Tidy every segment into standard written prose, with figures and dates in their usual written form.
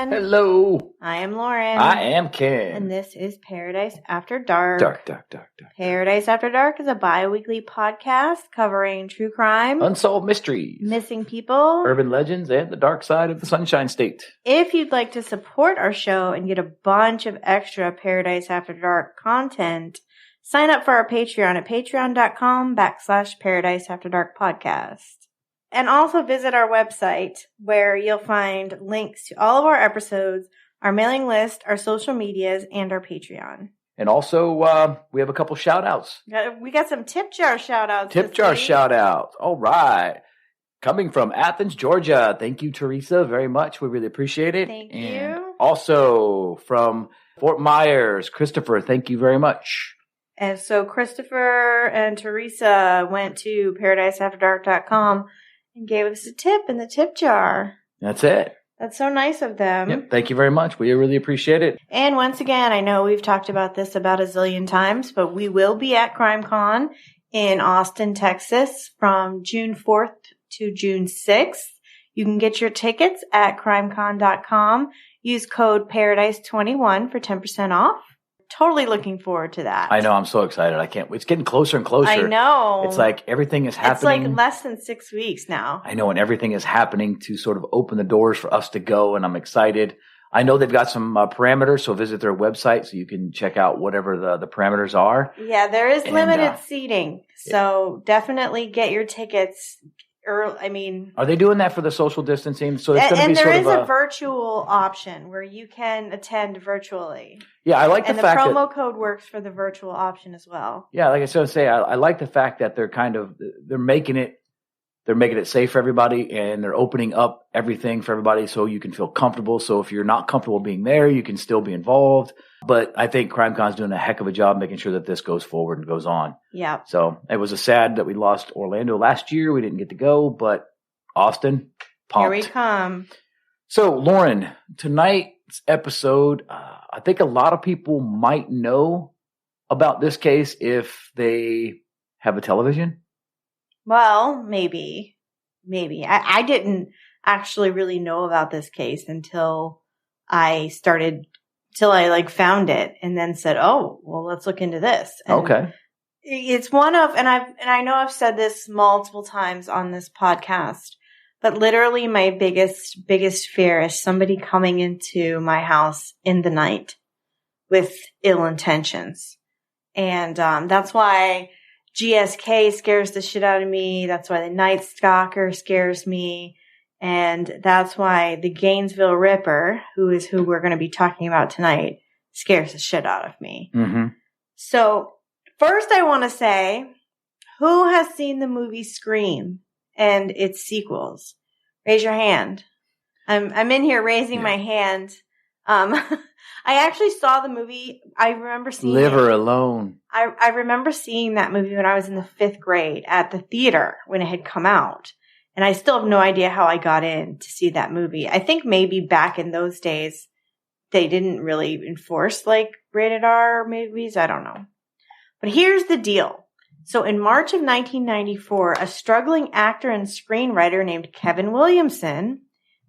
Ken. Hello. I am Lauren. I am Ken. And this is Paradise After Dark. Dark. Paradise After Dark is a bi-weekly podcast covering true crime, unsolved mysteries, missing people, urban legends, and the dark side of the Sunshine State. If you'd like to support our show and get a bunch of extra Paradise After Dark content, sign up for our Patreon at patreon.com/Paradise After Dark podcast. And also visit our website where you'll find links to all of our episodes, our mailing list, our social medias, and our Patreon. And also, we have a couple shout-outs. We got some tip jar shout-outs. Tip jar shout-outs. All right. Coming from Athens, Georgia. Thank you, Teresa, very much. We really appreciate it. Thank and you. Also from Fort Myers, Christopher, thank you very much. And so Christopher and Teresa went to paradiseafterdark.com and gave us a tip in the tip jar. That's it. That's so nice of them. Yep, thank you very much. We really appreciate it. And once again, I know we've talked about this about a zillion times, but we will be at CrimeCon in Austin, Texas from June 4th to June 6th. You can get your tickets at crimecon.com. Use code Paradise21 for 10% off. Totally looking forward to that. I know. I'm so excited. I can't wait. It's getting closer and closer. I know. It's like everything is happening. It's like less than 6 weeks now. I know. And everything is happening to sort of open the doors for us to go. And I'm excited. I know they've got some parameters. So visit their website so you can check out whatever the parameters are. Yeah, there is limited seating. So definitely get your tickets early. Are they doing that for the social distancing? So it's going to be sort of And there is a virtual option where you can attend virtually. Yeah, I like the fact that... And the promo code works for the virtual option as well. Yeah, like I was saying, I like the fact that they're making it safe for everybody, and they're opening up everything for everybody so you can feel comfortable. So if you're not comfortable being there, you can still be involved. But I think CrimeCon's doing a heck of a job making sure that this goes forward and goes on. Yeah. So it was sad that we lost Orlando last year. We didn't get to go, but Austin, pumped. Here we come. So Lauren, tonight's episode, I think a lot of people might know about this case if they have a television. Well, maybe. I didn't actually really know about this case until I found it and then said, oh, well, let's look into this. And okay. It's one of, and I know I've said this multiple times on this podcast, but literally my biggest fear is somebody coming into my house in the night with ill intentions. And, that's why GSK scares the shit out of me. That's why the Night Stalker scares me. And that's why the Gainesville Ripper, who is who we're going to be talking about tonight, scares the shit out of me. Mm-hmm. So first I want to say, who has seen the movie Scream and its sequels? Raise your hand. I'm in here raising my hand. I actually saw the movie. I remember seeing Live Her Alone. I remember seeing that movie when I was in the 5th grade at the theater when it had come out. And I still have no idea how I got in to see that movie. I think maybe back in those days, they didn't really enforce like rated R movies. I don't know. But here's the deal. So in March of 1994, a struggling actor and screenwriter named Kevin Williamson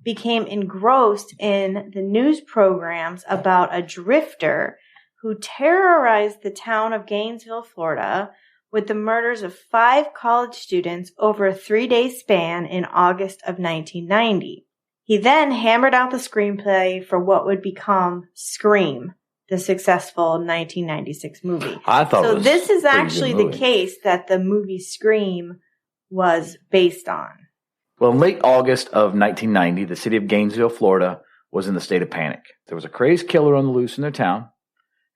became engrossed in the news programs about a drifter who terrorized the town of Gainesville, Florida, with the murders of 5 college students over a 3-day span in August of 1990. He then hammered out the screenplay for what would become Scream, the successful 1996 movie. So this is actually the case that the movie Scream was based on. Well, in late August of 1990, the city of Gainesville, Florida, was in the state of panic. There was a crazed killer on the loose in their town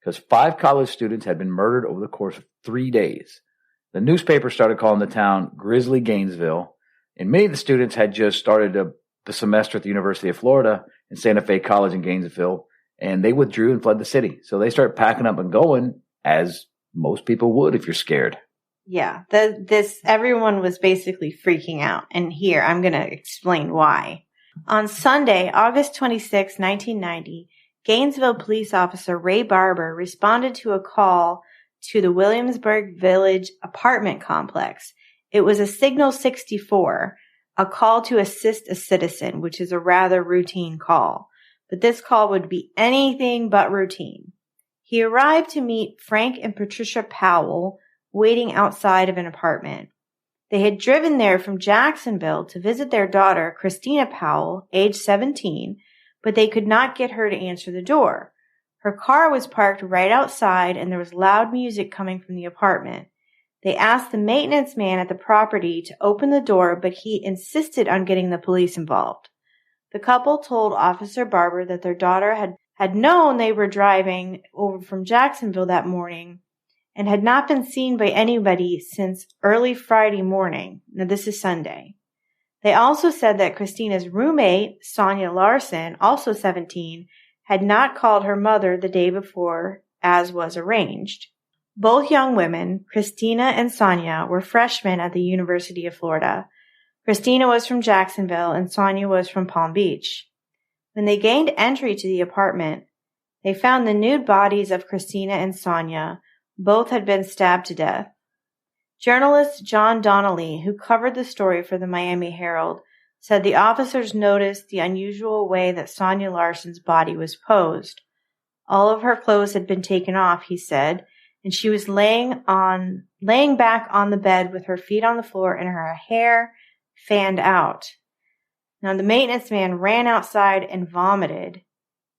because 5 college students had been murdered over the course of 3 days. The newspaper started calling the town Grizzly Gainesville, and many of the students had just started the semester at the University of Florida and Santa Fe College in Gainesville, and they withdrew and fled the city. So they started packing up and going, as most people would if you're scared. Yeah, everyone was basically freaking out. And here, I'm going to explain why. On Sunday, August 26, 1990, Gainesville police officer Ray Barber responded to a call to the Williamsburg Village apartment complex. It was a Signal 64, a call to assist a citizen, which is a rather routine call. but this call would be anything but routine. He arrived to meet Frank and Patricia Powell waiting outside of an apartment. They had driven there from Jacksonville to visit their daughter, Christina Powell, age 17, but they could not get her to answer the door. Her car was parked right outside and there was loud music coming from the apartment. They asked the maintenance man at the property to open the door, but he insisted on getting the police involved. The couple told Officer Barber that their daughter had known they were driving over from Jacksonville that morning and had not been seen by anybody since early Friday morning. Now, this is Sunday. They also said that Christina's roommate, Sonia Larson, also 17, had not called her mother the day before, as was arranged. Both young women, Christina and Sonia, were freshmen at the University of Florida. Christina was from Jacksonville and Sonia was from Palm Beach. When they gained entry to the apartment, they found the nude bodies of Christina and Sonia. Both had been stabbed to death. Journalist John Donnelly, who covered the story for the Miami Herald, said the officers noticed the unusual way that Sonia Larson's body was posed. All of her clothes had been taken off, he said, and she was laying back on the bed with her feet on the floor and her hair fanned out. Now, the maintenance man ran outside and vomited.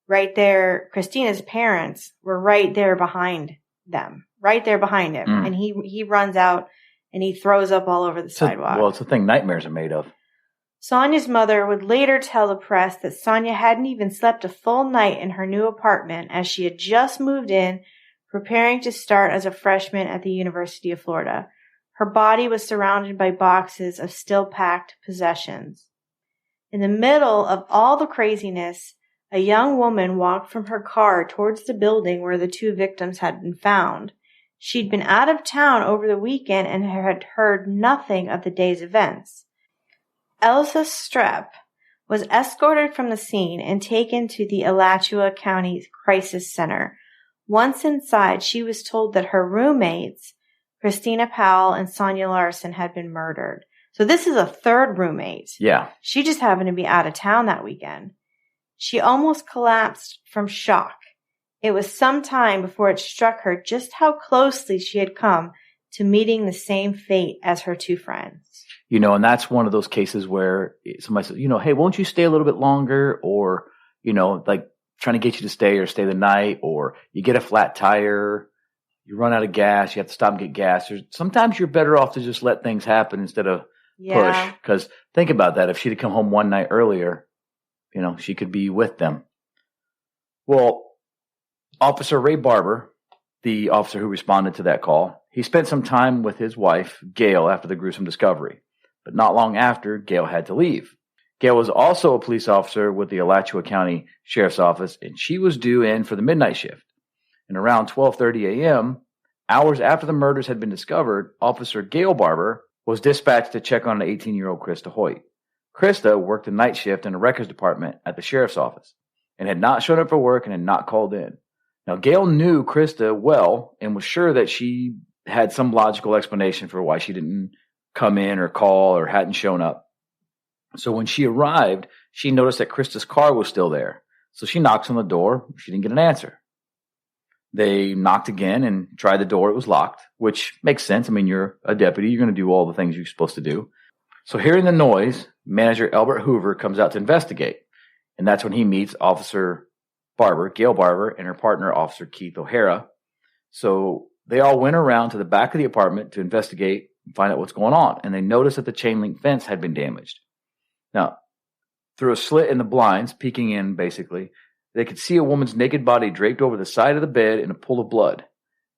Right there, Christina's parents were right there behind him. And he runs out and he throws up all over the sidewalk. Well, it's the thing nightmares are made of. Sonia's mother would later tell the press that Sonia hadn't even slept a full night in her new apartment as she had just moved in, preparing to start as a freshman at the University of Florida. Her body was surrounded by boxes of still-packed possessions. In the middle of all the craziness, a young woman walked from her car towards the building where the two victims had been found. She'd been out of town over the weekend and had heard nothing of the day's events. Elsa Strepp was escorted from the scene and taken to the Alachua County Crisis Center. Once inside, she was told that her roommates, Christina Powell and Sonia Larson, had been murdered. So this is a third roommate. Yeah. She just happened to be out of town that weekend. She almost collapsed from shock. It was some time before it struck her just how closely she had come to meeting the same fate as her two friends. You know, and that's one of those cases where somebody says, hey, won't you stay a little bit longer? Or, like trying to get you to stay or stay the night, or you get a flat tire, you run out of gas, you have to stop and get gas. Sometimes you're better off to just let things happen instead of push. Because think about that. If she'd have come home one night earlier, she could be with them. Well, Officer Ray Barber, the officer who responded to that call, he spent some time with his wife, Gail, after the gruesome discovery. But not long after, Gail had to leave. Gail was also a police officer with the Alachua County Sheriff's Office, and she was due in for the midnight shift. And around 12:30 a.m., hours after the murders had been discovered, Officer Gail Barber was dispatched to check on an 18-year-old Krista Hoyt. Krista worked the night shift in the records department at the sheriff's office and had not shown up for work and had not called in. Now, Gail knew Krista well and was sure that she had some logical explanation for why she didn't come in or call or hadn't shown up. So when she arrived, she noticed that Krista's car was still there. So she knocks on the door. She didn't get an answer. They knocked again and tried the door. It was locked, which makes sense. I mean, you're a deputy. You're going to do all the things you're supposed to do. So hearing the noise, manager Albert Hoover comes out to investigate. And that's when he meets Officer Barber, Gail Barber, and her partner, Officer Keith O'Hara. So they all went around to the back of the apartment to investigate and find out what's going on. And they noticed that the chain link fence had been damaged. Now, through a slit in the blinds, peeking in basically, they could see a woman's naked body draped over the side of the bed in a pool of blood.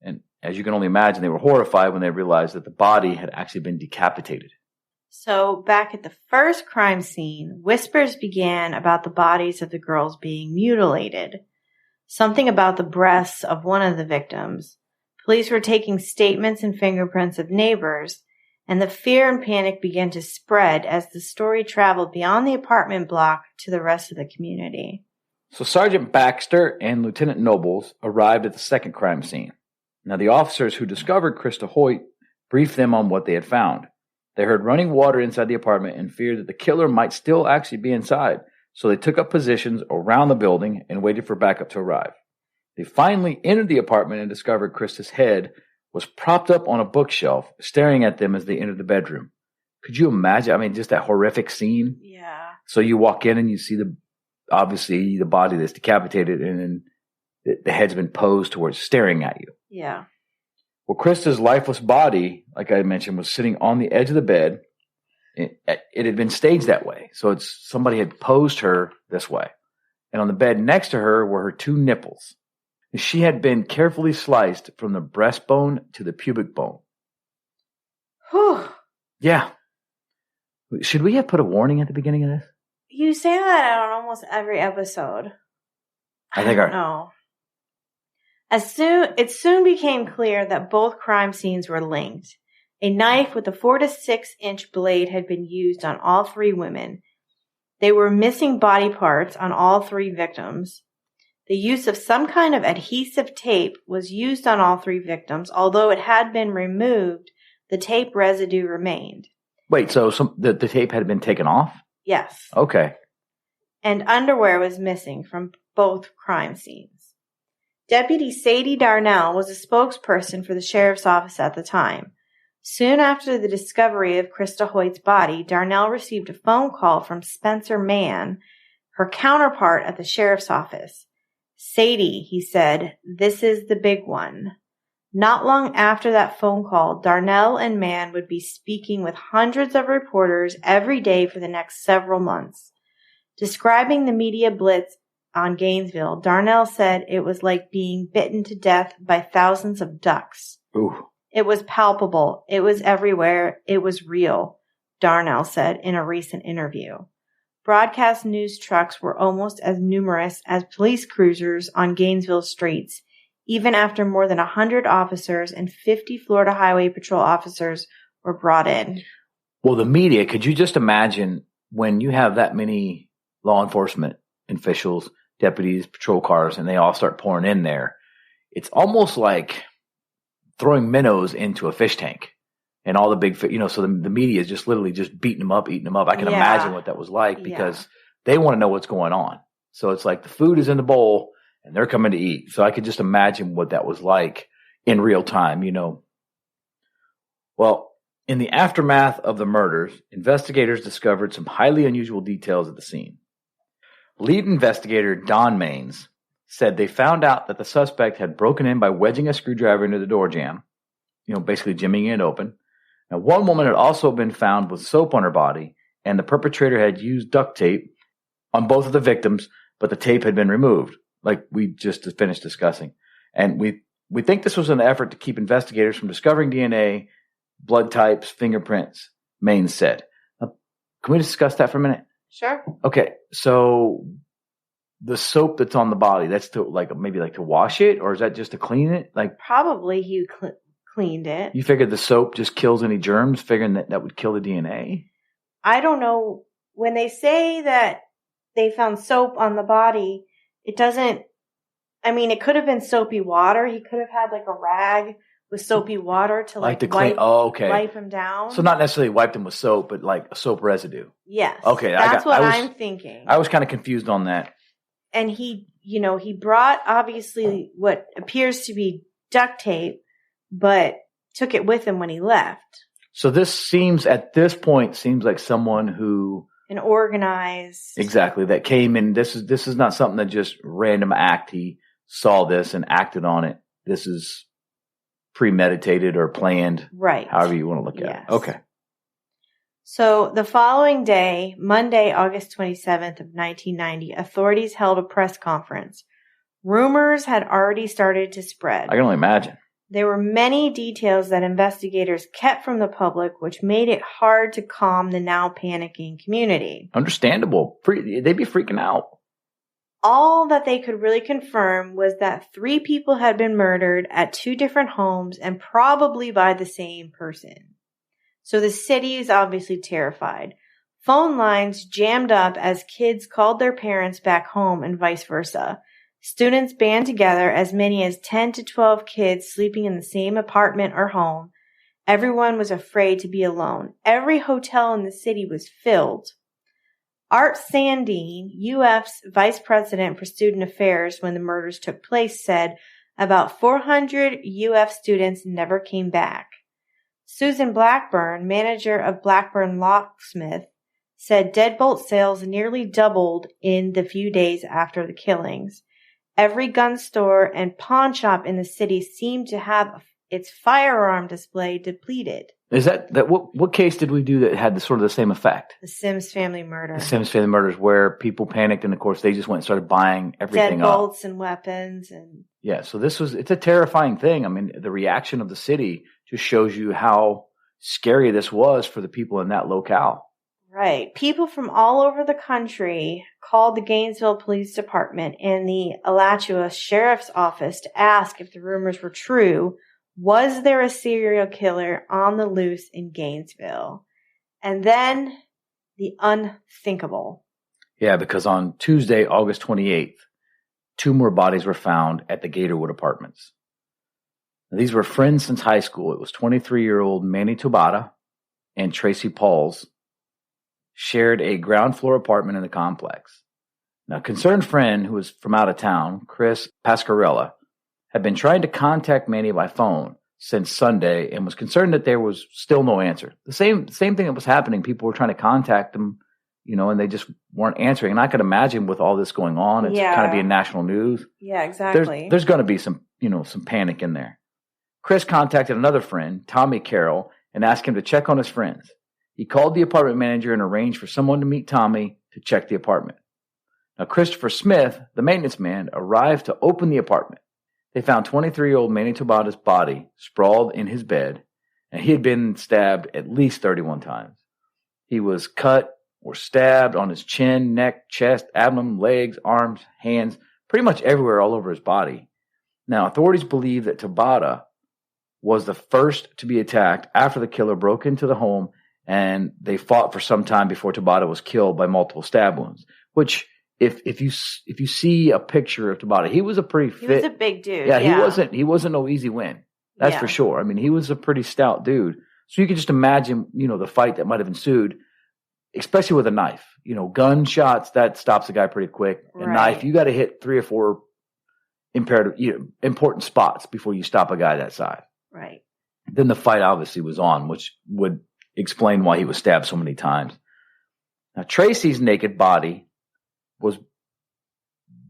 And as you can only imagine, they were horrified when they realized that the body had actually been decapitated. So back at the first crime scene, whispers began about the bodies of the girls being mutilated. Something about the breasts of one of the victims. Police were taking statements and fingerprints of neighbors, and the fear and panic began to spread as the story traveled beyond the apartment block to the rest of the community. So Sergeant Baxter and Lieutenant Nobles arrived at the second crime scene. Now, the officers who discovered Krista Hoyt briefed them on what they had found. They heard running water inside the apartment and feared that the killer might still actually be inside. So they took up positions around the building and waited for backup to arrive. They finally entered the apartment and discovered Krista's head was propped up on a bookshelf, staring at them as they entered the bedroom. Could you imagine? I mean, just that horrific scene. Yeah. So you walk in and you see obviously the body that's decapitated, and then the head's been posed towards staring at you. Yeah. Well, Krista's lifeless body, like I mentioned, was sitting on the edge of the bed. It had been staged that way. So somebody had posed her this way. And on the bed next to her were her two nipples. She had been carefully sliced from the breastbone to the pubic bone. Whew. Yeah. Should we have put a warning at the beginning of this? You say that on almost every episode. I think don't know. It soon became clear that both crime scenes were linked. A knife with a 4 to 6 inch blade had been used on all three women. They were missing body parts on all three victims. The use of some kind of adhesive tape was used on all three victims. Although it had been removed, the tape residue remained. Wait, so the tape had been taken off? Yes. Okay. And underwear was missing from both crime scenes. Deputy Sadie Darnell was a spokesperson for the sheriff's office at the time. Soon after the discovery of Krista Hoyt's body, Darnell received a phone call from Spencer Mann, her counterpart at the sheriff's office. Sadie, he said, this is the big one. Not long after that phone call, Darnell and Mann would be speaking with hundreds of reporters every day for the next several months. Describing the media blitz on Gainesville, Darnell said it was like being bitten to death by thousands of ducks. Ooh. It was palpable. It was everywhere. It was real, Darnell said in a recent interview. Broadcast news trucks were almost as numerous as police cruisers on Gainesville streets, even after more than 100 officers and 50 Florida Highway Patrol officers were brought in. Well, the media, could you just imagine when you have that many law enforcement officials, deputies, patrol cars, and they all start pouring in there? It's almost like throwing minnows into a fish tank. And all the big, so the media is just literally just beating them up, eating them up. I can imagine what that was like because they want to know what's going on. So it's like the food is in the bowl and they're coming to eat. So I could just imagine what that was like in real time, Well, in the aftermath of the murders, investigators discovered some highly unusual details at the scene. Lead investigator Don Maines said they found out that the suspect had broken in by wedging a screwdriver into the door jamb, basically jimmying it open. Now, one woman had also been found with soap on her body, and the perpetrator had used duct tape on both of the victims, but the tape had been removed, like we just finished discussing. And we think this was an effort to keep investigators from discovering DNA, blood types, fingerprints, Maines said. Now, can we discuss that for a minute? Sure. Okay, so the soap that's on the body, that's to maybe to wash it, or is that just to clean it? Probably he cleaned it. You figured the soap just kills any germs, figuring that would kill the DNA? I don't know. When they say that they found soap on the body, it doesn't, it could have been soapy water. He could have had a rag with soapy water to wipe him down. So not necessarily wiped him with soap, but a soap residue. Yes. Okay. That's what I'm thinking. I was kind of confused on that. And he brought obviously what appears to be duct tape, but took it with him when he left. So at this point seems like someone who an organized. Exactly. That came in. This is not something that just random act. He saw this and acted on it. This is premeditated or planned. Right. However you want to look at it. Okay. So the following day, Monday, August 27th of 1990, authorities held a press conference. Rumors had already started to spread. I can only imagine. There were many details that investigators kept from the public, which made it hard to calm the now panicking community. Understandable. They'd be freaking out. All that they could really confirm was that 3 people had been murdered at 2 different homes and probably by the same person. So the city is obviously terrified. Phone lines jammed up as kids called their parents back home and vice versa. Students band together, as many as 10 to 12 kids sleeping in the same apartment or home. Everyone was afraid to be alone. Every hotel in the city was filled. Art Sandine, UF's vice president for student affairs when the murders took place, said about 400 UF students never came back. Susan Blackburn, manager of Blackburn Locksmith, said deadbolt sales nearly doubled in the few days after the killings. Every gun store and pawn shop in the city seemed to have its firearm display depleted. Is that what case did we do that had the same effect? The Sims family murder. The Sims family murders, where people panicked, and of course they just went and started buying everything up. Deadbolts and weapons and yeah. So it's a terrifying thing. I mean, the reaction of the city just shows you how scary this was for the people in that locale. Right. People from all over the country called the Gainesville Police Department and the Alachua Sheriff's Office to ask if the rumors were true. Was there a serial killer on the loose in Gainesville? And then the unthinkable. Yeah, because on Tuesday, August 28th, 2 more bodies were found at the Gatorwood Apartments. Now, these were friends since high school. It was 23-year-old Manny Tabata and Tracy Pauls shared a ground floor apartment in the complex. Now, a concerned friend who was from out of town, Chris Pascarella, had been trying to contact Manny by phone since Sunday and was concerned that there was still no answer. The same thing that was happening. People were trying to contact them, and they just weren't answering. And I could imagine with all this going on, it's kind of being national news. Yeah, exactly. There's going to be some panic in there. Chris contacted another friend, Tommy Carroll, and asked him to check on his friends. He called the apartment manager and arranged for someone to meet Tommy to check the apartment. Now, Christopher Smith, the maintenance man, arrived to open the apartment. They found 23-year-old Manny Tabata's body sprawled in his bed, and he had been stabbed at least 31 times. He was cut or stabbed on his chin, neck, chest, abdomen, legs, arms, hands, pretty much everywhere all over his body. Now, authorities believe that Tabata was the first to be attacked after the killer broke into the home, and they fought for some time before Tabata was killed by multiple stab wounds, which... If you see a picture of Tabata, he was a pretty fit. He was a big dude. Yeah, he wasn't no easy win. That's for sure. I mean, he was a pretty stout dude. So you can just imagine, the fight that might have ensued, especially with a knife. Gunshots, that stops a guy pretty quick. A knife, you got to hit 3 or 4 important spots before you stop a guy that size. Right. Then the fight obviously was on, which would explain why he was stabbed so many times. Now, Tracy's naked body was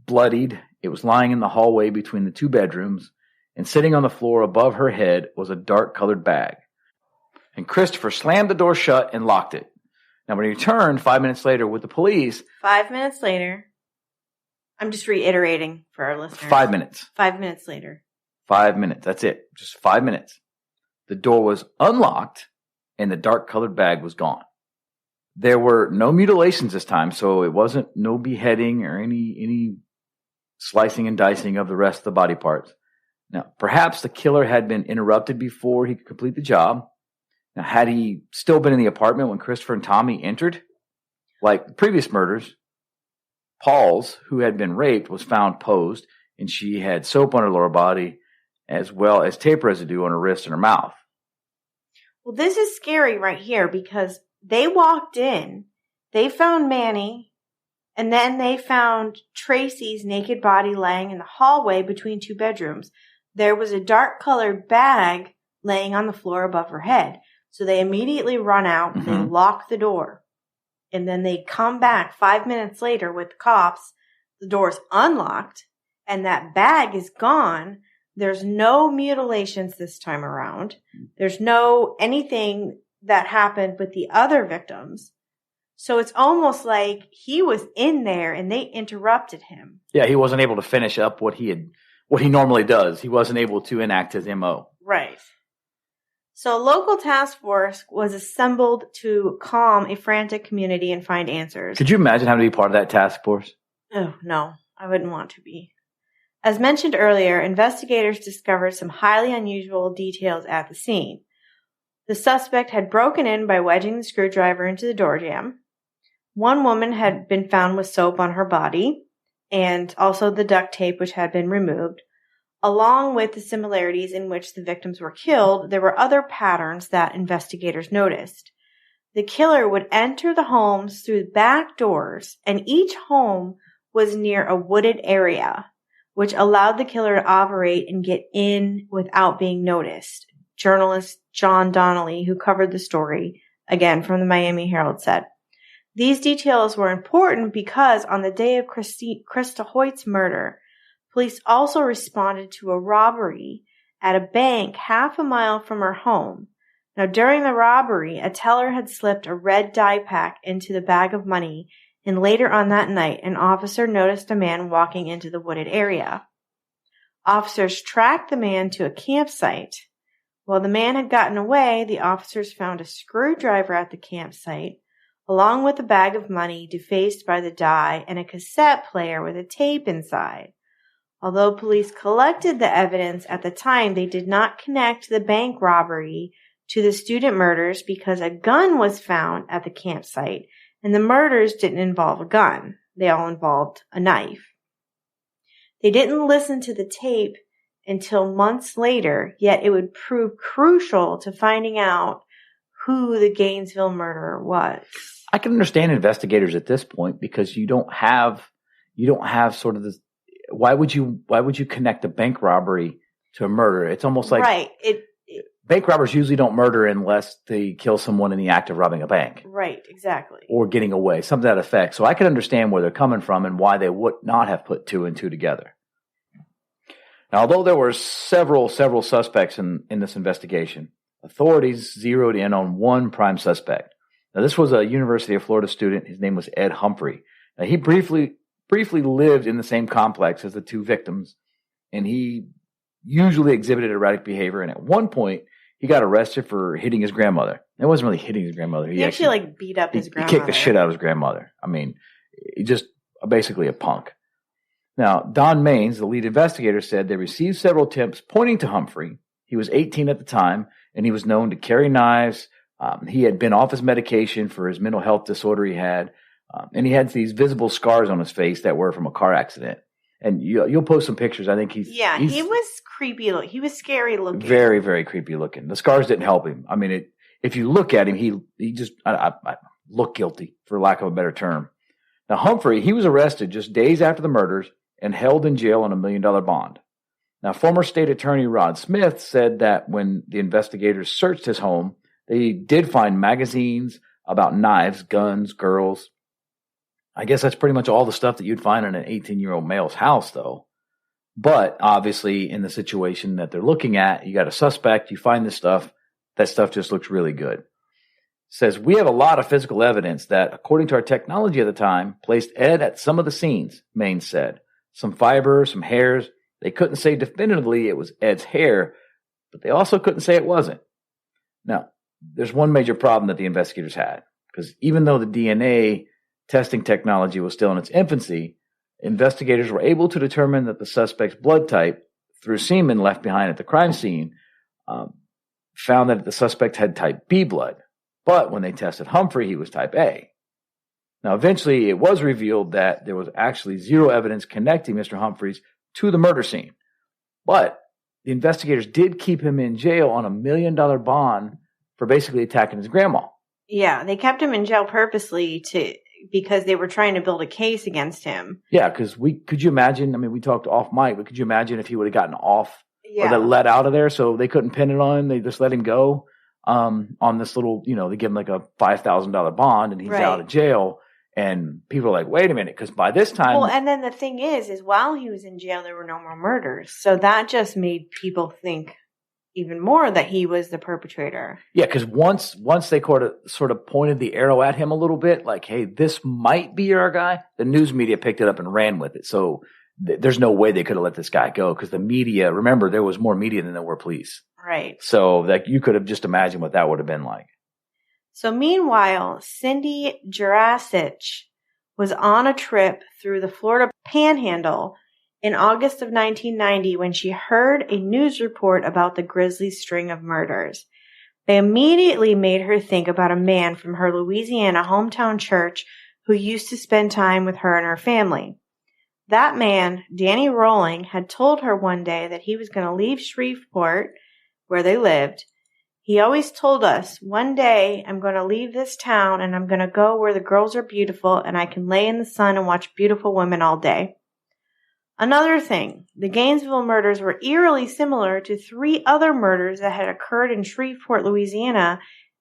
bloodied. It was lying in the hallway between the 2 bedrooms, and sitting on the floor above her head was a dark-colored bag. And Christopher slammed the door shut and locked it. Now, when he returned 5 minutes later with the police... 5 minutes later. I'm just reiterating for our listeners. 5 minutes. 5 minutes later. 5 minutes. That's it. Just 5 minutes. The door was unlocked, and the dark-colored bag was gone. There were no mutilations this time, so it wasn't no beheading or any slicing and dicing of the rest of the body parts. Now, perhaps the killer had been interrupted before he could complete the job. Now, had he still been in the apartment when Christopher and Tommy entered? Like previous murders, Paul's, who had been raped, was found posed, and she had soap on her lower body as well as tape residue on her wrist and her mouth. Well, this is scary right here because they walked in, they found Manny, and then they found Tracy's naked body laying in the hallway between 2 bedrooms. There was a dark-colored bag laying on the floor above her head. So they immediately run out, they lock the door, and then they come back 5 minutes later with the cops. The door's unlocked, and that bag is gone. There's no mutilations this time around. There's no anything that happened with the other victims. So it's almost like he was in there and they interrupted him. Yeah, he wasn't able to finish up what he normally does. He wasn't able to enact his MO. Right. So a local task force was assembled to calm a frantic community and find answers. Could you imagine having to be part of that task force? Oh, no, I wouldn't want to be. As mentioned earlier, investigators discovered some highly unusual details at the scene. The suspect had broken in by wedging the screwdriver into the door jamb. One woman had been found with soap on her body, and also the duct tape which had been removed. Along with the similarities in which the victims were killed, there were other patterns that investigators noticed. the killer would enter the homes through back doors, and each home was near a wooded area, which allowed the killer to operate and get in without being noticed. Journalist John Donnelly, who covered the story, again from the Miami Herald, said, "These details were important because on the day of Krista Hoyt's murder, police also responded to a robbery at a bank half a mile from her home. Now, during the robbery, a teller had slipped a red dye pack into the bag of money, and later on that night, an officer noticed a man walking into the wooded area. Officers tracked the man to a campsite. While the man had gotten away, the officers found a screwdriver at the campsite, along with a bag of money defaced by the dye and a cassette player with a tape inside. Although police collected the evidence at the time, they did not connect the bank robbery to the student murders because a gun was found at the campsite, and the murders didn't involve a gun. They all involved a knife. They didn't listen to the tape until months later, yet it would prove crucial to finding out who the Gainesville murderer was." I can understand investigators at this point because you don't have sort of this. Why would you connect a bank robbery to a murder? It's almost like right. Bank robbers usually don't murder unless they kill someone in the act of robbing a bank. Right, exactly. Or getting away, something to that effect. So I can understand where they're coming from and why they would not have put two and two together. Now, although there were several suspects in this investigation, authorities zeroed in on one prime suspect. Now, this was a University of Florida student. His name was Ed Humphrey. Now, he briefly lived in the same complex as the two victims, and he usually exhibited erratic behavior. And at one point, he got arrested for hitting his grandmother. It wasn't really hitting his grandmother. He actually beat up his grandmother. He kicked the shit out of his grandmother. I mean, he just basically a punk. Now, Don Maines, the lead investigator, said they received several tips pointing to Humphrey. He was 18 at the time, and he was known to carry knives. He had been off his medication for his mental health disorder he had, and he had these visible scars on his face that were from a car accident. And you'll post some pictures. I think he was creepy. He was scary looking. Very, very creepy looking. The scars didn't help him. I mean, if you look at him, he just I look guilty, for lack of a better term. Now, Humphrey, he was arrested just days after the murders and held in jail on $1 million bond. Now, former state attorney Rod Smith said that when the investigators searched his home, they did find magazines about knives, guns, girls. I guess that's pretty much all the stuff that you'd find in an 18-year-old male's house, though. But obviously, in the situation that they're looking at, you got a suspect, you find this stuff, that stuff just looks really good. It says, "We have a lot of physical evidence that, according to our technology at the time, placed Ed at some of the scenes," Maines said. "Some fiber, some hairs. They couldn't say definitively it was Ed's hair, but they also couldn't say it wasn't." Now, there's one major problem that the investigators had, because even though the DNA testing technology was still in its infancy, investigators were able to determine that the suspect's blood type, through semen left behind at the crime scene, found that the suspect had type B blood. But when they tested Humphrey, he was type A. Now, eventually, it was revealed that there was actually zero evidence connecting Mr. Humphreys to the murder scene. But the investigators did keep him in jail on $1 million bond for basically attacking his grandma. Yeah, they kept him in jail purposely because they were trying to build a case against him. Yeah, because could you imagine? I mean, we talked off mic, but could you imagine if he would have gotten off or that let out of there, so they couldn't pin it on him? They just let him go on this little, they give him like a $5,000 bond, and he's out of jail. And people are like, wait a minute, because by this time... Well, and then the thing is while he was in jail, there were no more murders. So that just made people think even more that he was the perpetrator. Yeah, because once they sort of pointed the arrow at him a little bit, like, hey, this might be our guy, the news media picked it up and ran with it. So there's no way they could have let this guy go, because the media, remember, there was more media than there were police. Right. So that you could have just imagined what that would have been like. So meanwhile, Cindy Jurasich was on a trip through the Florida Panhandle in August of 1990 when she heard a news report about the grisly string of murders. They immediately made her think about a man from her Louisiana hometown church who used to spend time with her and her family. That man, Danny Rolling, had told her one day that he was going to leave Shreveport, where they lived. He always told us, one day I'm going to leave this town and I'm going to go where the girls are beautiful and I can lay in the sun and watch beautiful women all day. Another thing, the Gainesville murders were eerily similar to 3 other murders that had occurred in Shreveport, Louisiana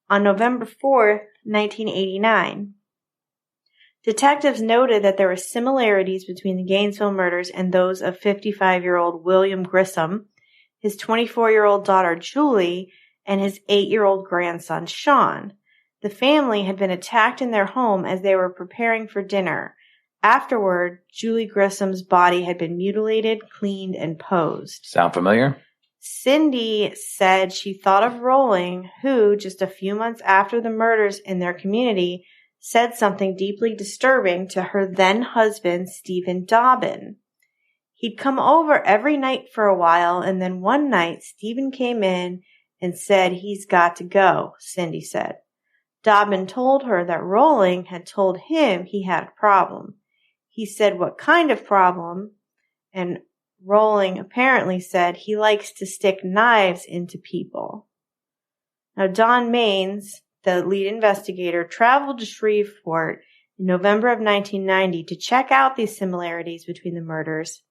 on November 4th, 1989. Detectives noted that there were similarities between the Gainesville murders and those of 55-year-old William Grissom, his 24-year-old daughter Julie, and his 8-year-old grandson Sean. The family had been attacked in their home as they were preparing for dinner. Afterward, Julie Grissom's body had been mutilated, cleaned, and posed. Sound familiar? Cindy said she thought of Rowling, who, just a few months after the murders in their community, said something deeply disturbing to her then-husband, Stephen Dobbin. He'd come over every night for a while, and then one night Stephen came in and said he's got to go, Cindy said. Dobbin told her that Rowling had told him he had a problem. He said what kind of problem, and Rowling apparently said he likes to stick knives into people. Now, Don Maines, the lead investigator, traveled to Shreveport in November of 1990 to check out these similarities between the murders.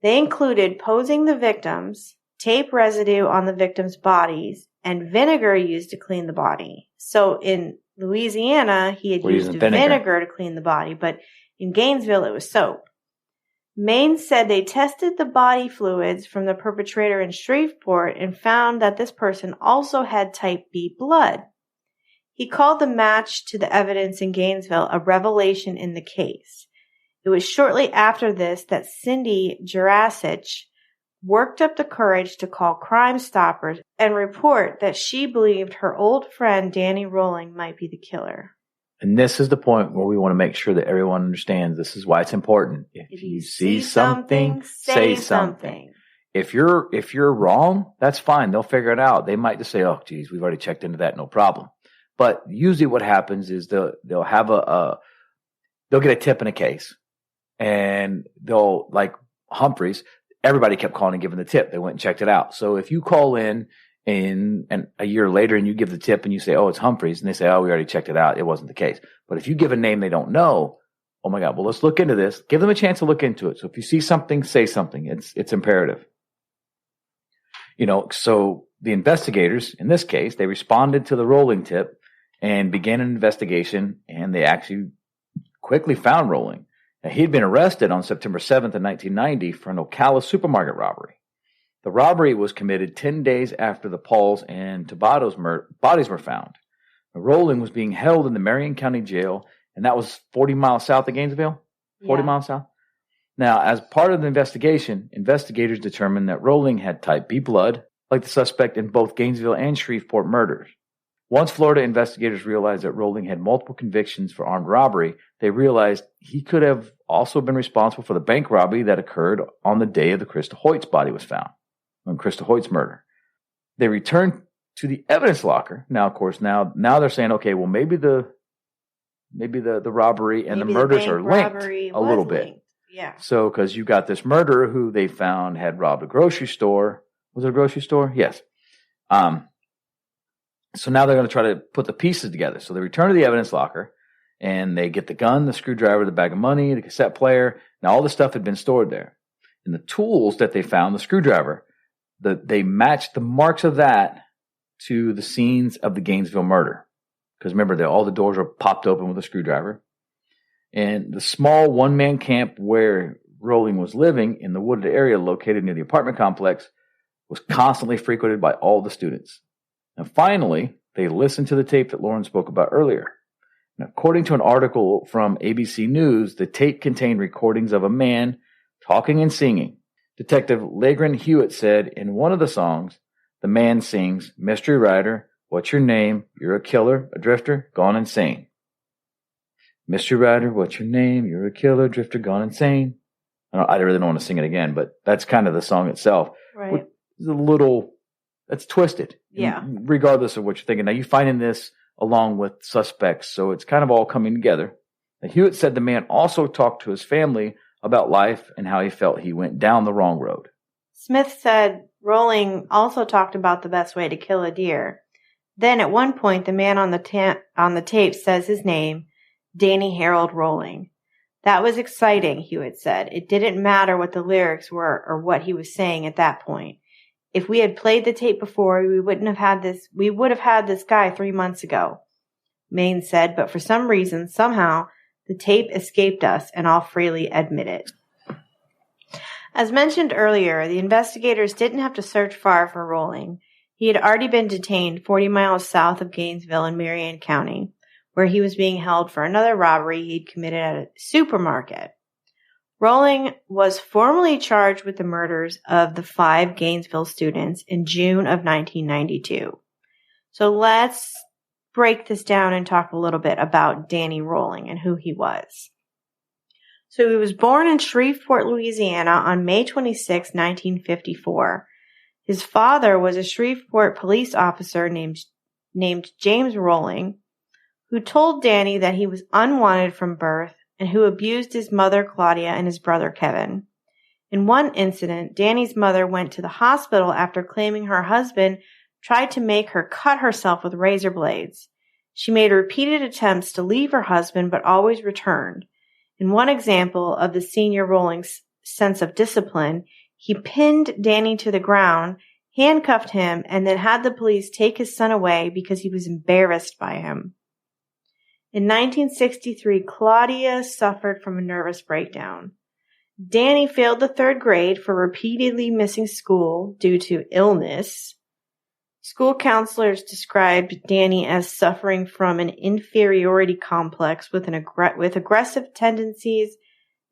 They included posing the victims, tape residue on the victims' bodies, and vinegar used to clean the body. So in Louisiana, he had used vinegar to clean the body, but in Gainesville, it was soap. Maine said they tested the body fluids from the perpetrator in Shreveport and found that this person also had type B blood. He called the match to the evidence in Gainesville a revelation in the case. It was shortly after this that Cindy Jurasich worked up the courage to call Crime Stoppers and report that she believed her old friend Danny Rowling might be the killer. And this is the point where we want to make sure that everyone understands this is why it's important. If you see something, say something. If you're wrong, that's fine. They'll figure it out. They might just say, oh, geez, we've already checked into that. No problem. But usually what happens is they'll have they'll get a tip in a case, and they'll, like Humphreys, everybody kept calling and giving the tip. They went and checked it out. So if you call in and a year later and you give the tip and you say, oh, it's Humphreys, and they say, oh, we already checked it out, it wasn't the case. But if you give a name they don't know, oh my God, well, let's look into this. Give them a chance to look into it. So if you see something, say something. It's imperative. So the investigators, in this case, they responded to the Rowling tip and began an investigation, and they actually quickly found Rowling. Now, he had been arrested on September 7th of 1990 for an Ocala supermarket robbery. The robbery was committed 10 days after the Pauls and Tabatos bodies were found. Now, Rowling was being held in the Marion County Jail, and that was 40 miles south of Gainesville? 40 miles south? Now, as part of the investigation, investigators determined that Rowling had type B blood, like the suspect in both Gainesville and Shreveport murders. Once Florida investigators realized that Rowling had multiple convictions for armed robbery, they realized he could have also been responsible for the bank robbery that occurred on the day of the Krista Hoyt's body was found, on Krista Hoyt's murder. They returned to the evidence locker. Now, of course, now they're saying, okay, well, maybe the robbery and the murders are linked a little bit. Yeah. So, because you got this murderer who they found had robbed a grocery store. Was it a grocery store? Yes. So now they're going to try to put the pieces together. So they return to the evidence locker, and they get the gun, the screwdriver, the bag of money, the cassette player. Now all the stuff had been stored there. And the tools that they found, the screwdriver, they matched the marks of that to the scenes of the Gainesville murder. Because remember, all the doors were popped open with a screwdriver. And the small one-man camp where Rowling was living in the wooded area located near the apartment complex was constantly frequented by all the students. And finally, they listened to the tape that Lauren spoke about earlier. And according to an article from ABC News, the tape contained recordings of a man talking and singing. Detective Legren Hewitt said in one of the songs, the man sings, "Mystery Rider, what's your name? You're a killer, a drifter, gone insane." Mystery Rider, what's your name? You're a killer, drifter, gone insane. I really don't want to sing it again, but that's kind of the song itself. Right. That's twisted. Yeah. Regardless of what you're thinking. Now, you're finding this along with suspects, so it's kind of all coming together. Now, Hewitt said the man also talked to his family about life and how he felt he went down the wrong road. Smith said Rowling also talked about the best way to kill a deer. Then at one point, the man on the tape says his name, Danny Harold Rolling. That was exciting, Hewitt said. It didn't matter what the lyrics were or what he was saying at that point. If we had played the tape before, we would have had this guy 3 months ago, Maine said, but for some reason, somehow, the tape escaped us, and I'll freely admit it. As mentioned earlier, the investigators didn't have to search far for Rolling. He had already been detained 40 miles south of Gainesville in Marion County, where he was being held for another robbery he'd committed at a supermarket. Rolling was formally charged with the murders of the 5 Gainesville students in June of 1992. So let's break this down and talk a little bit about Danny Rolling and who he was. So he was born in Shreveport, Louisiana on May 26, 1954. His father was a Shreveport police officer named James Rolling, who told Danny that he was unwanted from birth and who abused his mother, Claudia, and his brother, Kevin. In one incident, Danny's mother went to the hospital after claiming her husband tried to make her cut herself with razor blades. She made repeated attempts to leave her husband, but always returned. In one example of the senior Rolling's sense of discipline, he pinned Danny to the ground, handcuffed him, and then had the police take his son away because he was embarrassed by him. In 1963, Claudia suffered from a nervous breakdown. Danny failed the 3rd grade for repeatedly missing school due to illness. School counselors described Danny as suffering from an inferiority complex with aggressive tendencies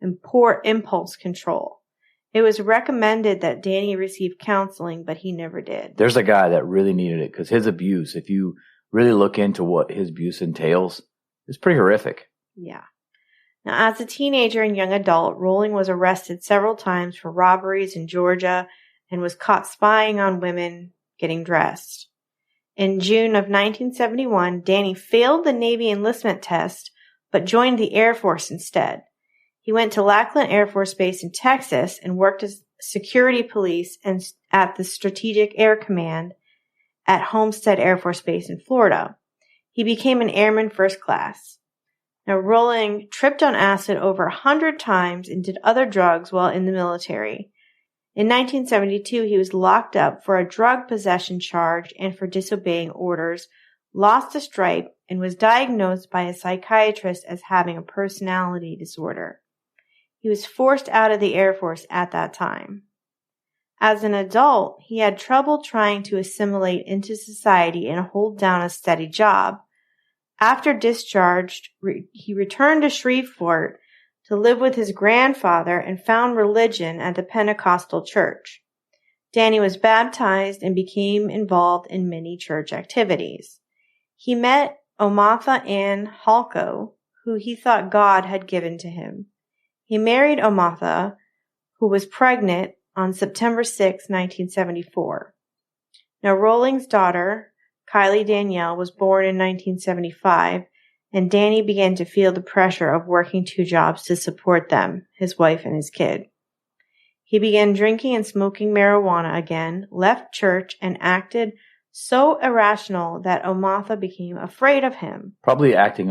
and poor impulse control. It was recommended that Danny receive counseling, but he never did. There's a guy that really needed it because his abuse, if you really look into what his abuse entails, it's pretty horrific. Yeah. Now, as a teenager and young adult, Rolling was arrested several times for robberies in Georgia and was caught spying on women getting dressed. In June of 1971, Danny failed the Navy enlistment test, but joined the Air Force instead. He went to Lackland Air Force Base in Texas and worked as security police and at the Strategic Air Command at Homestead Air Force Base in Florida. He became an airman first class. Now, Rolling tripped on acid over 100 times and did other drugs while in the military. In 1972, he was locked up for a drug possession charge and for disobeying orders, lost a stripe, and was diagnosed by a psychiatrist as having a personality disorder. He was forced out of the Air Force at that time. As an adult, he had trouble trying to assimilate into society and hold down a steady job. After discharged, he returned to Shreveport to live with his grandfather and found religion at the Pentecostal church. Danny was baptized and became involved in many church activities. He met Omatha Ann Halko, who he thought God had given to him. He married Omatha, who was pregnant on September 6, 1974. Now, Rolling's daughter, Kylie Danielle, was born in 1975, and Danny began to feel the pressure of working 2 jobs to support them, his wife and his kid. He began drinking and smoking marijuana again, left church, and acted so irrational that Omatha became afraid of him. Probably acting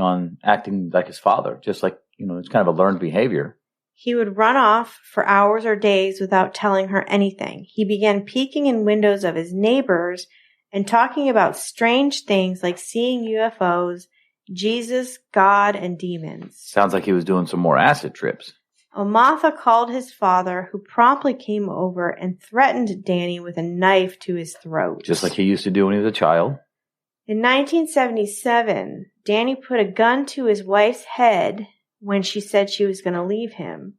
like his father, just like, it's kind of a learned behavior. He would run off for hours or days without telling her anything. He began peeking in windows of his neighbors and talking about strange things like seeing UFOs, Jesus, God, and demons. Sounds like he was doing some more acid trips. Omatha called his father, who promptly came over and threatened Danny with a knife to his throat. Just like he used to do when he was a child. In 1977, Danny put a gun to his wife's head when she said she was going to leave him.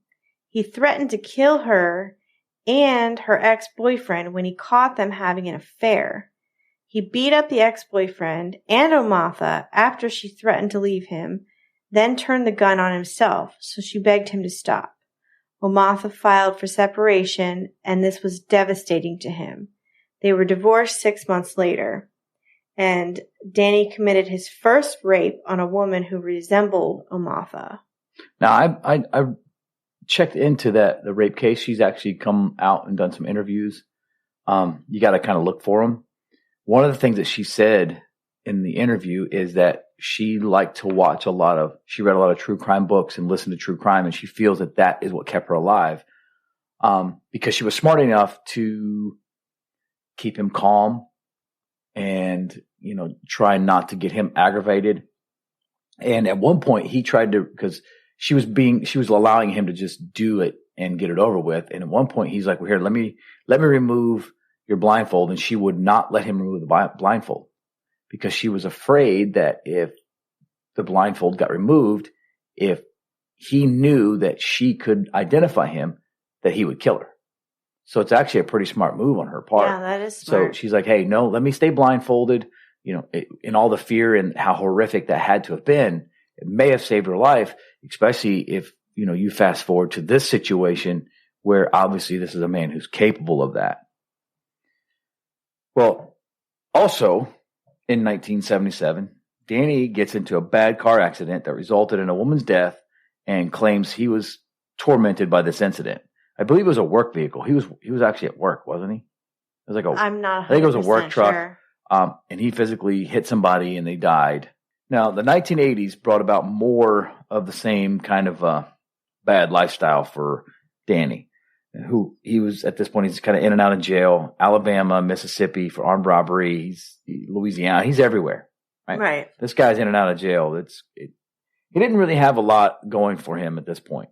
He threatened to kill her and her ex-boyfriend when he caught them having an affair. He beat up the ex-boyfriend and Omatha after she threatened to leave him, then turned the gun on himself, so she begged him to stop. Omatha filed for separation, and this was devastating to him. They were divorced 6 months later, and Danny committed his first rape on a woman who resembled Omatha. Now, I checked into the rape case. She's actually come out and done some interviews. You got to kind of look for them. One of the things that she said in the interview is that she liked to she read a lot of true crime books and listened to true crime, and she feels that is what kept her alive. Because she was smart enough to keep him calm and, try not to get him aggravated. And at one point he tried to, because she was allowing him to just do it and get it over with. And at one point he's like, well, here, let me remove your blindfold. And she would not let him remove the blindfold because she was afraid that if the blindfold got removed, if he knew that she could identify him, that he would kill her. So it's actually a pretty smart move on her part. Yeah, that is smart. So she's like, hey, no, let me stay blindfolded. In all the fear and how horrific that had to have been, it may have saved her life, especially if, you fast forward to this situation where obviously this is a man who's capable of that. Well, also in 1977, Danny gets into a bad car accident that resulted in a woman's death and claims he was tormented by this incident. I believe it was a work vehicle. He was actually at work, wasn't he? It was like I'm not 100% I think it was a work truck. Sure. And he physically hit somebody and they died. Now, the 1980s brought about more of the same kind of bad lifestyle for Danny, who he was at this point, he's kind of in and out of jail, Alabama, Mississippi for armed robbery, Louisiana, he's everywhere. Right. This guy's in and out of jail. He didn't really have a lot going for him at this point.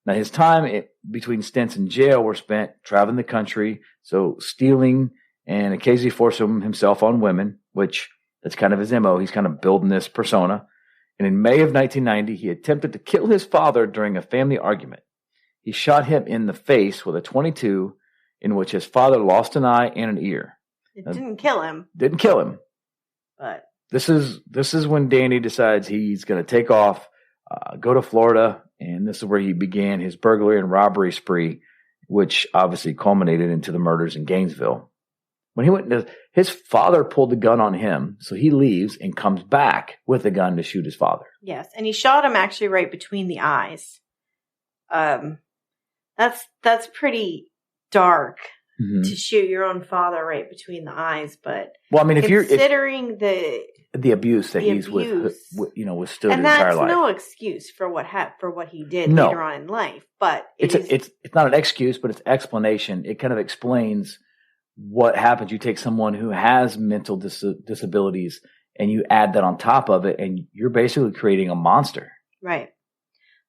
Now, his time between stints in jail were spent traveling the country, so stealing and occasionally forcing himself on women, which that's kind of his MO. He's kind of building this persona. And in May of 1990, he attempted to kill his father during a family argument. He shot him in the face with a .22, in which his father lost an eye and an ear. Didn't kill him. Didn't kill him. But this is when Danny decides he's going to take off, go to Florida, and this is where he began his burglary and robbery spree, which obviously culminated into the murders in Gainesville. When he went, his father pulled the gun on him, so he leaves and comes back with a gun to shoot his father. Yes, and he shot him actually right between the eyes. That's pretty dark to shoot your own father right between the eyes. But well, I mean, if considering the abuse that he's withstood his entire life, and that's no excuse for what he did later on in life. But it's not an excuse, but it's explanation. It kind of explains what happens. You take someone who has mental disabilities and you add that on top of it, and you're basically creating a monster. Right.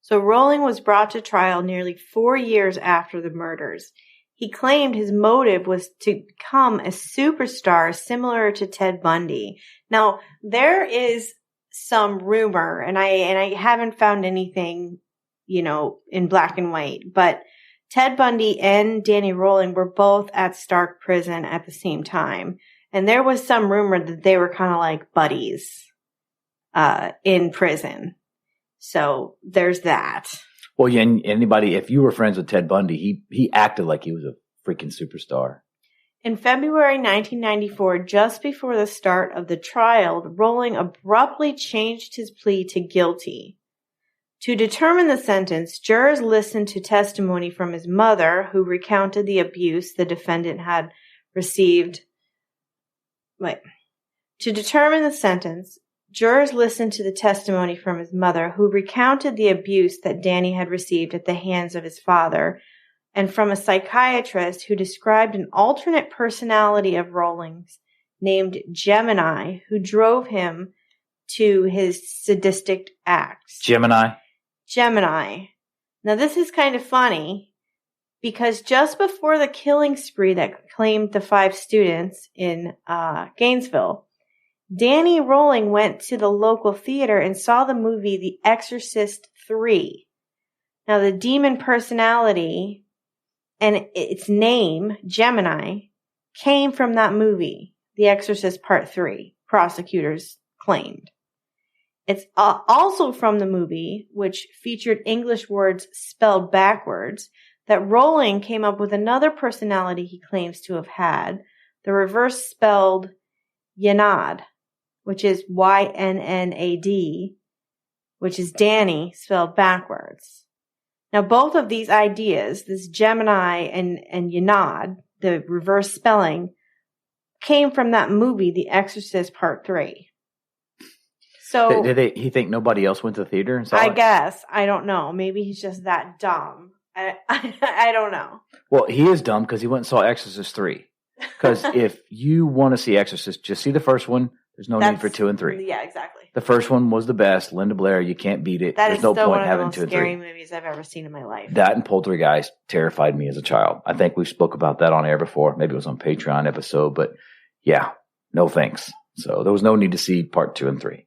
So Rolling was brought to trial nearly 4 years after the murders. He claimed his motive was to become a superstar similar to Ted Bundy. Now, there is some rumor, and I haven't found anything, in black and white, but Ted Bundy and Danny Rolling were both at Stark Prison at the same time. And there was some rumor that they were kind of like buddies in prison. So there's that. Well, yeah, if you were friends with Ted Bundy, he acted like he was a freaking superstar. In February 1994, just before the start of the trial, Rolling abruptly changed his plea to guilty. To determine the sentence, jurors listened to testimony from his mother, who recounted the abuse the defendant had received. To determine the sentence, jurors listened to the testimony from his mother, who recounted the abuse that Danny had received at the hands of his father, and from a psychiatrist who described an alternate personality of Rolling's named Gemini, who drove him to his sadistic acts. Gemini. Now, this is kind of funny because just before the killing spree that claimed the 5 students in Gainesville, Danny Rolling went to the local theater and saw the movie The Exorcist 3. Now, the demon personality and its name, Gemini, came from that movie, The Exorcist Part 3, prosecutors claimed. It's also from the movie, which featured English words spelled backwards, that Rolling came up with another personality he claims to have had, the reverse spelled Yannad, which is Ynnad, which is Danny spelled backwards. Now, both of these ideas, this Gemini and Yannad, the reverse spelling, came from that movie, The Exorcist Part 3. So Did he think nobody else went to the theater and saw it? I guess. I don't know. Maybe he's just that dumb. I don't know. Well, he is dumb because he went and saw Exorcist 3. Because if you want to see Exorcist, just see the first one. There's no need for 2 and 3. Yeah, exactly. The first one was the best. Linda Blair, you can't beat it. That There's is no still point one of having the 2 most and 3. scary movies I've ever seen in my life. That and Poltergeist terrified me as a child. I think we spoke about that on air before. Maybe it was on Patreon episode, but yeah, no thanks. So there was no need to see part 2 and 3.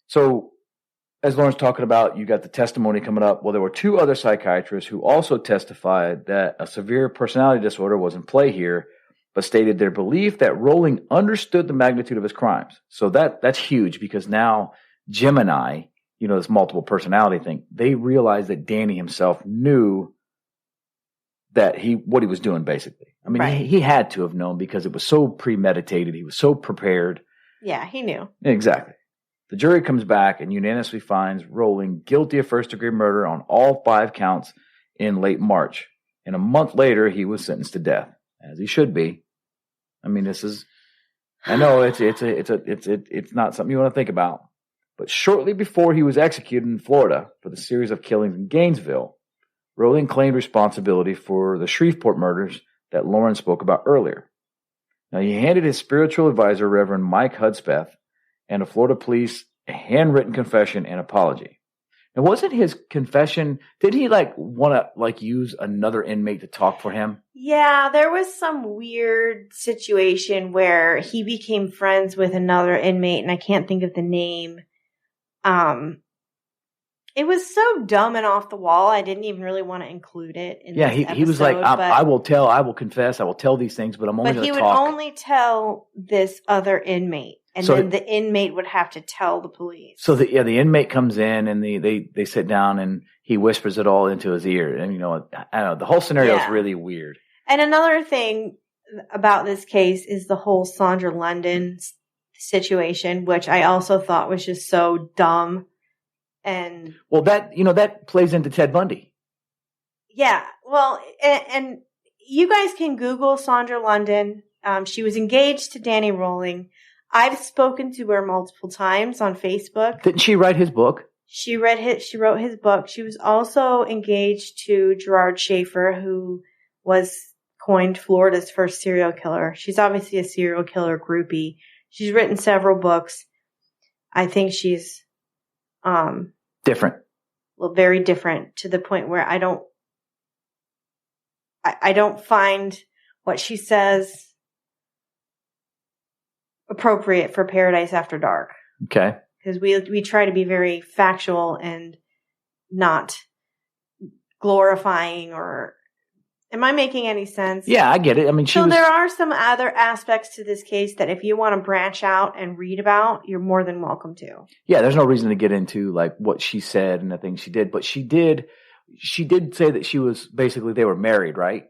So as Lauren's talking about, you got the testimony coming up. Well, there were 2 other psychiatrists who also testified that a severe personality disorder was in play here, but stated their belief that Rowling understood the magnitude of his crimes. So that's huge because now Gemini, this multiple personality thing, they realized that Danny himself knew that what he was doing, basically. I mean, right. he had to have known because it was so premeditated. He was so prepared. Yeah, he knew. Exactly. The jury comes back and unanimously finds Rowling guilty of first-degree murder on all 5 counts in late March. And a month later, he was sentenced to death, as he should be. I mean, I know it's not something you want to think about. But shortly before he was executed in Florida for the series of killings in Gainesville, Rowling claimed responsibility for the Shreveport murders that Lauren spoke about earlier. Now, he handed his spiritual advisor, Reverend Mike Hudspeth, and the Florida police a handwritten confession and apology. Now, wasn't his confession, did he want to use another inmate to talk for him? Yeah, there was some weird situation where he became friends with another inmate, and I can't think of the name. It was so dumb and off the wall, I didn't even really want to include it in this episode. He was like, I will confess, I will tell these things, but I'm only going to talk. But he would only tell this other inmate. And then the inmate would have to tell the police. So the inmate comes in and they sit down and he whispers it all into his ear. And I don't know, the whole scenario is really weird. And another thing about this case is the whole Sandra London situation, which I also thought was just so dumb. And that plays into Ted Bundy. Yeah. Well, and you guys can Google Sandra London. She was engaged to Danny Rowling. I've spoken to her multiple times on Facebook. Didn't she write his book? She wrote his book. She was also engaged to Gerard Schaefer, who was coined Florida's first serial killer. She's obviously a serial killer groupie. She's written several books. I think she's different. Well, very different, to the point where I don't find what she says appropriate for Paradise After Dark. Okay. Because we try to be very factual and not glorifying or... Am I making any sense? Yeah, I get it. I mean, there are some other aspects to this case that if you want to branch out and read about, you're more than welcome to. Yeah, there's no reason to get into what she said and the things she did, but she did say that she was basically, they were married, right?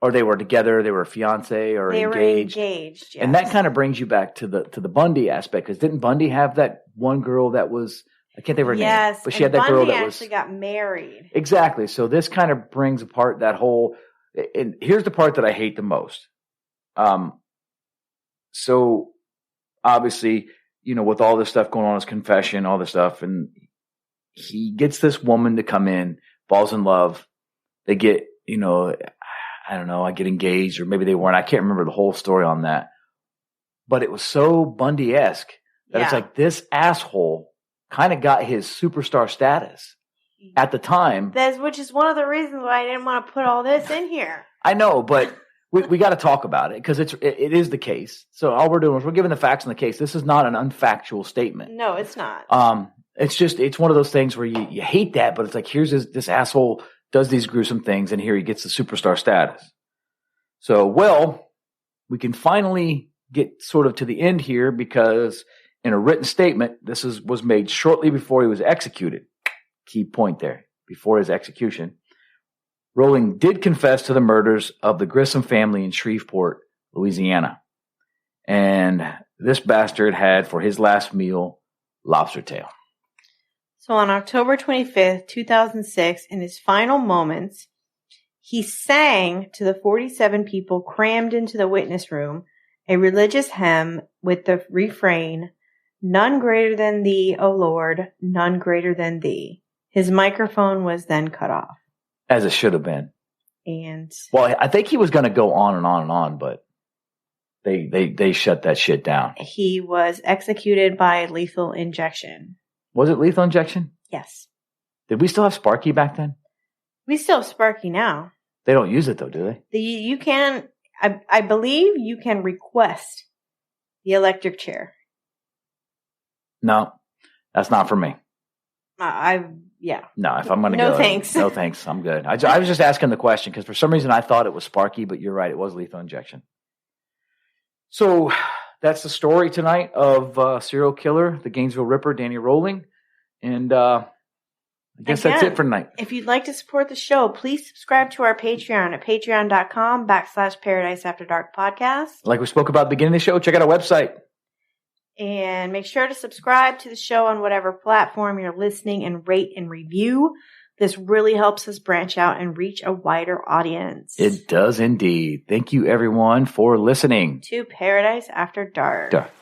Or they were together, they were fiancé or engaged. They were engaged, yes. And that kind of brings you back to the Bundy aspect, because didn't Bundy have that one girl that was, I can't think of her name, but she had that girl that Bundy actually got married. Exactly. So this kind of brings apart that whole, and here's the part that I hate the most. So obviously, with all this stuff going on, his confession, all this stuff, and he gets this woman to come in, falls in love. They get, I don't know, I get engaged, or maybe they weren't. I can't remember the whole story on that. But it was so Bundy-esque that it's like this asshole kind of got his superstar status at the time. Which is one of the reasons why I didn't want to put all this in here. I know, but we got to talk about it because it is the case. So all we're doing is we're giving the facts on the case. This is not an unfactual statement. No, it's not. It's one of those things where you hate that, but it's like, here's this asshole does these gruesome things, and here he gets the superstar status. So, we can finally get sort of to the end here, because in a written statement, this was made shortly before he was executed. Key point there, before his execution. Rowling did confess to the murders of the Grissom family in Shreveport, Louisiana. And this bastard had for his last meal lobster tail. So on October 25th, 2006, in his final moments, he sang to the 47 people crammed into the witness room a religious hymn with the refrain, None greater than thee, O Lord, none greater than thee. His microphone was then cut off. As it should have been. And well, I think he was going to go on and on and on, but they shut that shit down. He was executed by lethal injection. Was it lethal injection? Yes. Did we still have Sparky back then? We still have Sparky now. They don't use it though, do they? You can, I believe you can request the electric chair. No, that's not for me. Yeah. No, if I'm going to no go. Thanks. No thanks. I'm good. I was just asking the question because for some reason I thought it was Sparky, but you're right. It was lethal injection. So that's the story tonight of serial killer, the Gainesville Ripper, Danny Rolling. And I guess that's it for tonight. If you'd like to support the show, please subscribe to our Patreon at patreon.com/Paradise After Dark podcast. Like we spoke about at the beginning of the show, check out our website. And make sure to subscribe to the show on whatever platform you're listening and rate and review. This really helps us branch out and reach a wider audience. It does indeed. Thank you, everyone, for listening to Paradise After Dark. Dark.